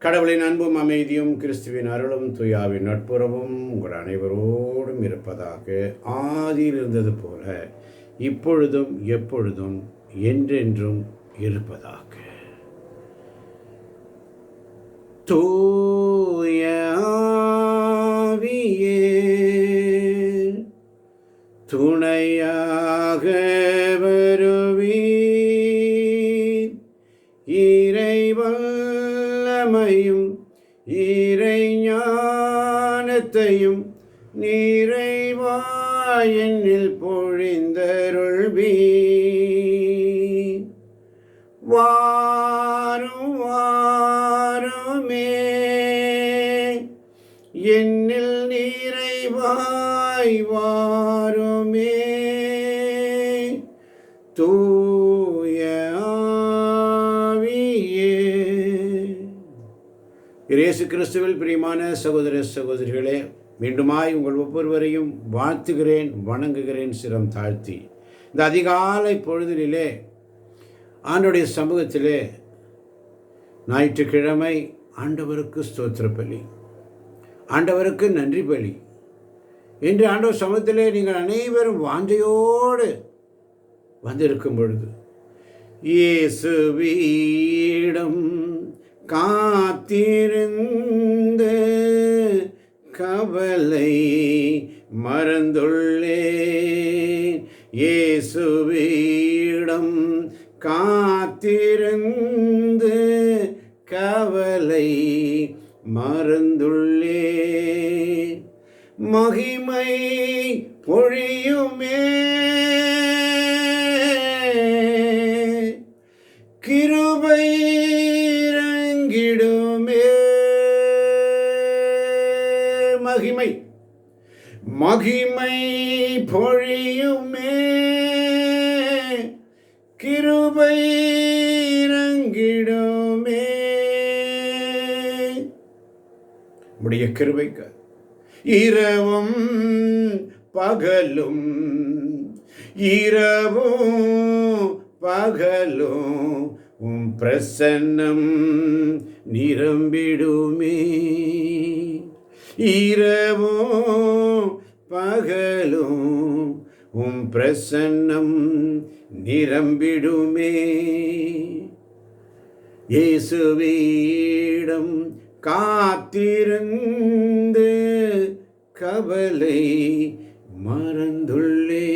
கடவுளின் அன்பும் அமைதியும் கிறிஸ்துவின் அருளும் துயாவின் நட்புறவும் உங்கள் அனைவரோடும் இருப்பதாக. ஆதியில் இருந்தது போல இப்பொழுதும் எப்பொழுதும் என்றென்றும் இருப்பதாக. தூய ஆவியே துணையாக வருவீர். இறைவல்லமையும் இறை ஞானத்தையும் நிறைவாயினில் பொழிந்தருள்வீர். வாரும் வாருமே என்னில் நிறைவாய் வாருமே. தூய ஆவியே. இயேசு கிறிஸ்துவில் பிரியமான சகோதர சகோதரிகளே, மீண்டுமாய் உங்கள் ஒவ்வொருவரையும் வாழ்த்துகிறேன், வணங்குகிறேன் சிரம் தாழ்த்தி. இந்த அதிகாலை பொழுதிலே ஆண்டவருடைய சமூகத்திலே ஞாயிற்றுக்கிழமை ஆண்டவருக்கு ஸ்தோத்திர பலி, ஆண்டவருக்கு நன்றி பலி என்று ஆண்டவர் சமூகத்திலே நீங்கள் அனைவரும் வாஞ்சையோடு வந்திருக்கும் பொழுது இயேசுவிடம் காத்திருந்து கவலை மறந்துள்ளேன். இயேசுவிடம் காத்திருந்து கவலை மறந்துள்ளேன். மகிமை பொழியுமே, கிருபை இறங்கிடுமே. மகிமை மகிமை பொழியுமே, கிருபை இறங்கிடுமே. உடைய கிருபைக்கு இரவும் பகலும், இரவும் பகலும் உம் பிரசன்னம் நிரம்பிடுமே. இரவும் பகலும் உம் பிரசன்னம் நிரம்பிடுமே. இயேசுவிடம் காத்திருந்து கவலை மறந்துள்ளே.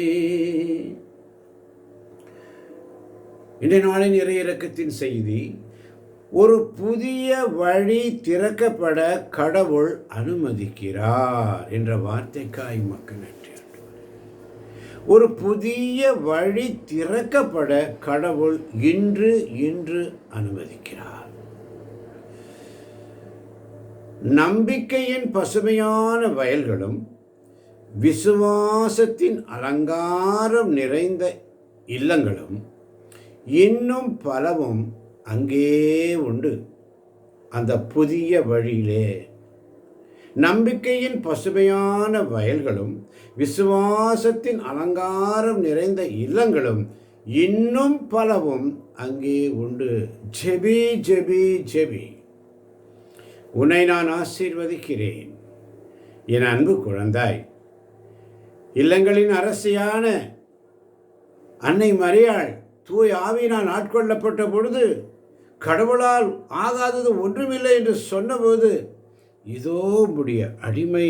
இன்றைய நாளின் இறை இரக்கத்தின் செய்தி, ஒரு புதிய வழி திறக்கப்பட கடவுள் அனுமதிக்கிறார் என்ற வார்த்தைக்காய் மக்கள் நன்றி. ஒரு புதிய வழி திறக்கப்பட கடவுள் இன்று அனுமதிக்கிறார். நம்பிக்கையின் பசுமையான வயல்களும் விசுவாசத்தின் அலங்காரம் நிறைந்த இல்லங்களும் இன்னும் பலவும் அங்கே உண்டு. அந்த புதிய வழியிலே நம்பிக்கையின் பசுமையான வயல்களும் விசுவாசத்தின் அலங்காரம் நிறைந்த இல்லங்களும் இன்னும் பலவும் அங்கே உண்டு. ஜெபி ஜெபி ஜெபி. உன்னை நான் ஆசீர்வதிக்கிறேன் என் அன்பு குழந்தாய். இல்லங்களின் அரசியான அன்னை மரியாள் தூய் ஆவியினால் ஆட்கொள்ளப்பட்ட பொழுது கடவுளால் ஆகாதது ஒன்றுமில்லை என்று சொன்னபோது, இதோ உம்முடைய அடிமை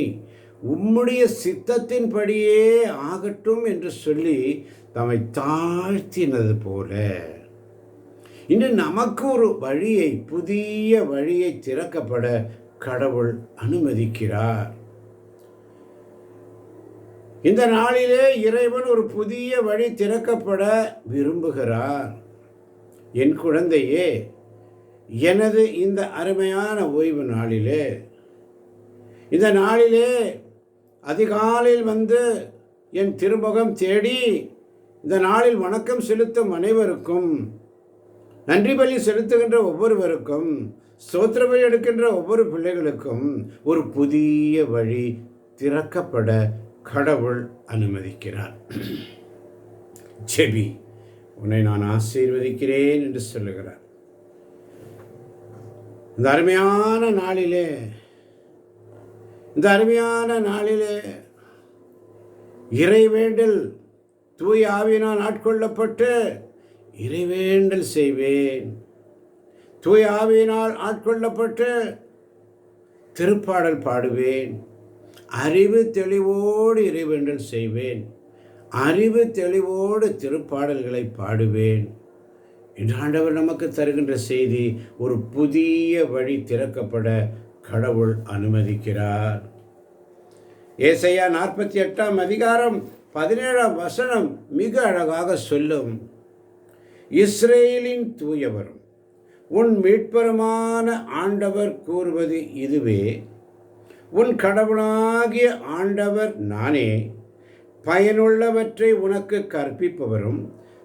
உம்முடைய சித்தத்தின்படியே ஆகட்டும் என்று சொல்லி தம்மை தாழ்த்தினது போல இன்று நமக்கு ஒரு வழியை, புதிய வழியை திறக்கப்பட கடவுள் அனுமதிக்கிறார். இந்த நாளிலே இறைவன் ஒரு புதிய வழி திறக்கப்பட விரும்புகிறார். என் குழந்தையே, எனது இந்த அருமையான ஓய்வு நாளிலே, இந்த நாளிலே அதிகாலையில் வந்து என் திருமுகம் தேடி இந்த நாளில் வணக்கம் செலுத்தும் அனைவருக்கும், நன்றி பலி செலுத்துகின்ற ஒவ்வொருவருக்கும், ஸ்தோத்திர பலி எடுக்கின்ற ஒவ்வொரு பிள்ளைகளுக்கும் ஒரு புதிய வழி திறக்கப்பட கடவுள் அனுமதிக்கிறார். ஜெபி, உன்னை நான் ஆசீர்வதிக்கிறேன் என்று சொல்லுகிறார். இந்த அருமையான நாளிலே இறைவேண்டல் தூய ஆவியினால் ஆட்கொள்ளப்பட்டு இறைவேண்டல் செய்வேன். தூய ஆவியினால் ஆட்கொள்ளப்பட்டு திருப்பாடல் பாடுவேன். அறிவு தெளிவோடு இறைவேண்டல் செய்வேன். அறிவு தெளிவோடு திருப்பாடல்களை பாடுவேன். இன்று ஆண்டவர் நமக்கு தருகின்ற செய்தி, ஒரு புதிய வழி திறக்கப்பட கடவுள் அனுமதிக்கிறார். ஏசாயா 48 அதிகாரம் 17 மிக அழகாக சொல்லும், இஸ்ரேலின் தூயவரும் உன் மீட்பருமான ஆண்டவர் கூறுவது இதுவே, உன் கடவுளாகிய ஆண்டவர் நானே, பயனுள்ளவற்றை உனக்கு கற்பிப்பவரும்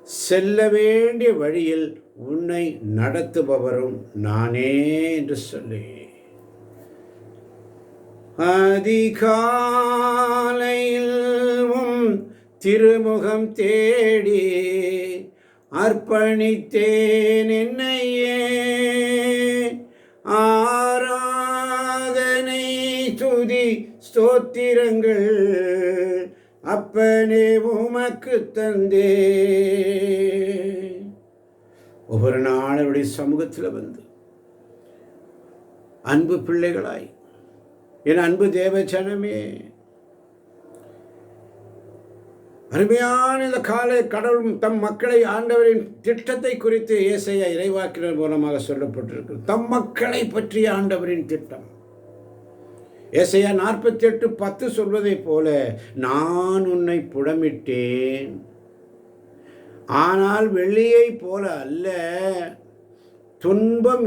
செல்ல வேண்டிய வழியில் உன்னை நடத்துபவரும் நானே என்று சொல்லி, அதிகாலையில் திருமுகம் தேடி அர்ப்பணித்தேன் என்னையே, ஆராதனை துதி ஸ்தோத்திரங்கள் அப்பனே உமக்கு தந்தே. ஒவ்வொரு நாளுடைய சமூகத்தில் வந்து அன்பு பிள்ளைகளாய், என் அன்பு தேவஜனமே, அருமையான இந்த காலை கடவுள் தம் மக்களை, ஆண்டவரின் திட்டத்தை குறித்து ஏசாயா இறைவாக்கினர் மூலமாக சொல்லப்பட்டிருக்கு. தம் மக்களை பற்றிய ஆண்டவரின் திட்டம். ஏசாயா 48:10 சொல்வதை போல, நான் உன்னை புடமிட்டேன், ஆனால் வெள்ளியை போல அல்ல, துன்பம்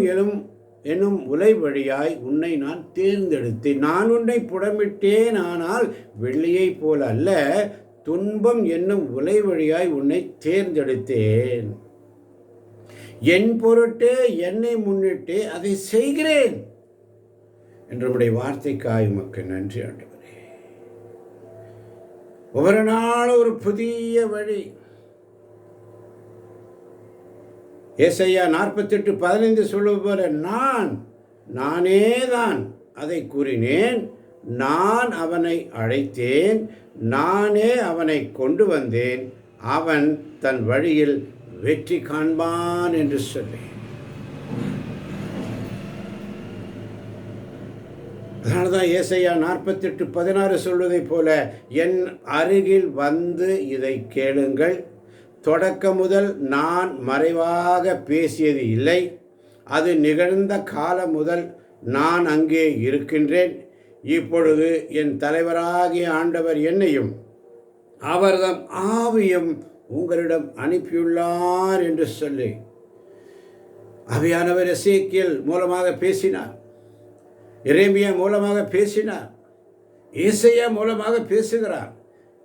எனும் உலை வழியாய் உன்னை நான் தேர்ந்தெடுத்தேன். நான் உன்னை புடமிட்டேன், ஆனால் வெள்ளியை போல அல்ல, துன்பம் என்னும் உலை வழியாய் உன்னை தேர்ந்தெடுத்தேன். என் பொருட்டே என்னை முன்னிட்டே அதை செய்கிறேன் என்றுடைய வார்த்தைக்காய் உமக்கு நன்றி ஆண்டவரே. ஒவ்வொரு நாளும் ஒரு புதிய வழி. ஏசாயா 48:15 சொல்வது போல, நானே தான் அதை கூறினேன், நான் அவனை அழைத்தேன், நானே அவனை கொண்டு வந்தேன், அவன் தன் வழியில் வெற்றி காண்பான் என்று சொல்லி. அதனால்தான் ஏசாயா 48:16 சொல்வதை போல, என் அருகில் வந்து இதை கேளுங்கள், தொடக்க முதல் நான் மறைவாக பேசியது இல்லை, அது நிகழ்ந்த காலம் முதல் நான் அங்கே இருக்கின்றேன். இப்பொழுது என் தலைவராகிய ஆண்டவர் என்னையும் அவர்தம் ஆவியும் உங்களிடம் அனுப்பியுள்ளார் என்று சொல்லி ஆவியானவர் எசேக்கியேல் மூலமாக பேசினார், எரேமியா மூலமாக பேசினார், ஏசாயா மூலமாக பேசுகிறார்,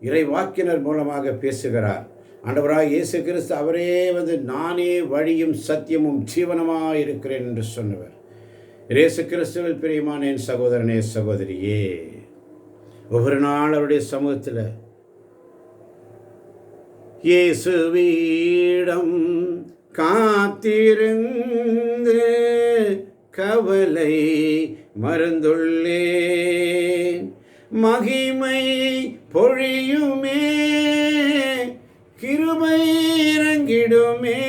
இறைவாக்கினர் மூலமாக பேசுகிறார். ஆண்டவராக இயேசு கிறிஸ்து அவரே வந்து நானே வழியும் சத்தியமும் ஜீவனமாக இருக்கிறேன் என்று சொன்னவர். இயேசு கிறிஸ்துவில் பிரியமான என் சகோதரனே சகோதரியே, ஒவ்வொரு நாள் அவருடைய சமூகத்தில் இயேசுவிடம் காத்திருந்து கவலை மறந்துள்ளேன், மகிமை பொழியுமே, கிருபை இறங்கிடுமே,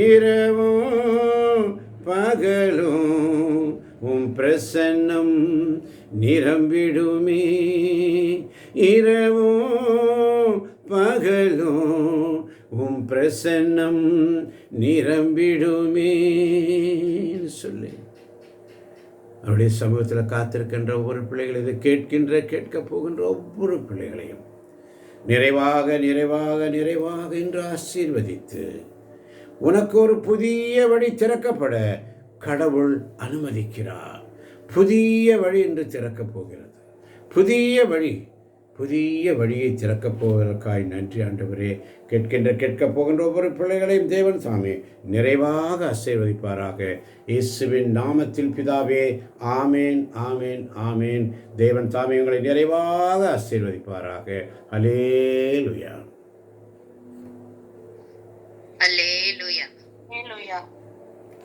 இரவும் பகலும் உம் பிரசன்னம் நிரம்பிடுமே, இரவும் பகலும் உம் பிரசன்னம் நிரம்பிடுமே சொல்லி அவருடைய சமூகத்தில் காத்திருக்கின்ற ஒவ்வொரு பிள்ளைகளை, இதை கேட்க போகின்ற ஒவ்வொரு பிள்ளைகளையும் நிறைவாக நிறைவாக நிறைவாக என்று ஆசீர்வதித்து, உனக்கு ஒரு புதிய வழி திறக்கப்பட கடவுள் அனுமதிக்கிறார். புதிய வழி என்று திறக்கப் போகிறது. புதிய வழியை திறக்கப் போவதற்காய் நன்றி ஆண்டவரே. கேட்கப் போகின்ற ஒவ்வொரு பிள்ளைகளையும் தேவன் சாமி நிறைவாக ஆசீர்வதிப்பாராக. இயேசுவின் நாமத்தில் பிதாவே, ஆமேன் ஆமேன் ஆமேன். தேவன் சாமி உங்களை நிறைவாக ஆசீர்வதிப்பாராக. அல்லேலூயா. அல்லேலூயா.